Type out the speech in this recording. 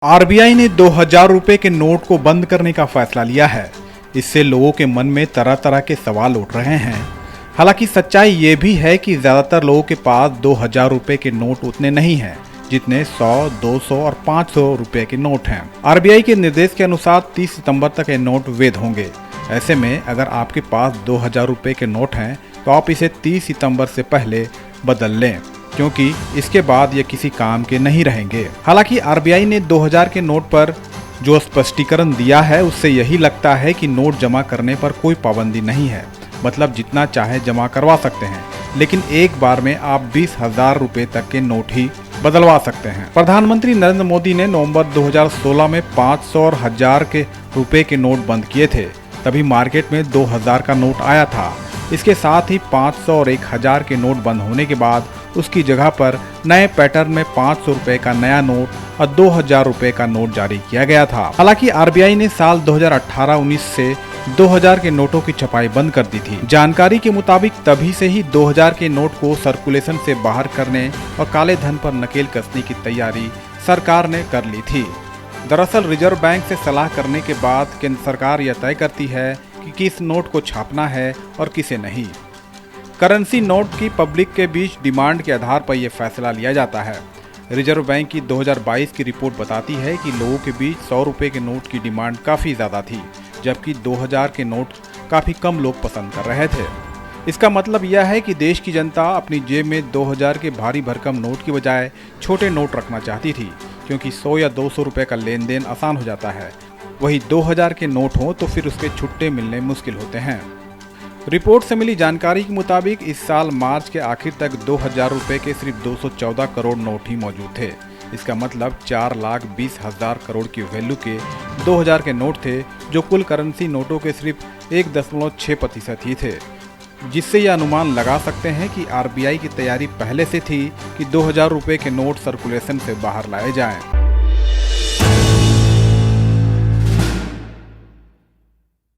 RBI ने 2000 रुपए के नोट को बंद करने का फैसला लिया है। इससे लोगों के मन में तरह तरह के सवाल उठ रहे हैं। हालांकि सच्चाई ये भी है कि ज्यादातर लोगों के पास 2000 रुपए के नोट उतने नहीं हैं, जितने 100, 200 और 500 रुपए के नोट हैं। आरबीआई के निर्देश के अनुसार 30 सितंबर तक ये नोट वैध होंगे। ऐसे में अगर आपके पास 2000 रुपए के नोट हैं तो आप इसे 30 सितंबर से पहले बदल लें, क्योंकि इसके बाद ये किसी काम के नहीं रहेंगे। हालांकि आरबीआई ने 2000 के नोट पर जो स्पष्टीकरण दिया है उससे यही लगता है कि नोट जमा करने पर कोई पाबंदी नहीं है, मतलब जितना चाहे जमा करवा सकते हैं, लेकिन एक बार में आप 20,000 रुपए तक के नोट ही बदलवा सकते हैं। प्रधानमंत्री नरेंद्र मोदी ने नवंबर 2016 में 500 और 1000 के रुपए के नोट बंद किए थे। तभी मार्केट में 2000 का नोट आया था। इसके साथ ही 500 और 1000 के नोट बंद होने के बाद उसकी जगह पर नए पैटर्न में 500 रुपए का नया नोट और 2000 रुपए का नोट जारी किया गया था। हालांकि आरबीआई ने साल 2018-19 से 2000 के नोटों की छपाई बंद कर दी थी। जानकारी के मुताबिक तभी से ही 2000 के नोट को सर्कुलेशन से बाहर करने और काले धन पर नकेल कसने की तैयारी सरकार ने कर ली थी। दरअसल रिजर्व बैंक से सलाह करने के बाद केंद्र सरकार यह तय करती है कि किस नोट को छापना है और किसे नहीं। करेंसी नोट की पब्लिक के बीच डिमांड के आधार पर यह फैसला लिया जाता है। रिजर्व बैंक की 2022 की रिपोर्ट बताती है कि लोगों के बीच 100 रुपए के नोट की डिमांड काफ़ी ज़्यादा थी, जबकि 2000 के नोट काफ़ी कम लोग पसंद कर रहे थे। इसका मतलब यह है कि देश की जनता अपनी जेब में 2000 के भारी भरकम नोट की बजाय छोटे नोट रखना चाहती थी, क्योंकि 100 या 200 रुपए का लेन देन आसान हो जाता है। वही 2000 के नोट हों तो फिर उसके छुट्टे मिलने मुश्किल होते हैं। रिपोर्ट से मिली जानकारी के मुताबिक इस साल मार्च के आखिर तक 2000 रुपए के सिर्फ 214 करोड़ नोट ही मौजूद थे। इसका मतलब 4,20,000 करोड़ की वैल्यू के 2000 के नोट थे, जो कुल करेंसी नोटों के सिर्फ 1.6% ही थे। जिससे यह अनुमान लगा सकते हैं कि आरबीआई की तैयारी पहले से थी कि 2000 रुपए के नोट सर्कुलेशन से बाहर लाए जाएं।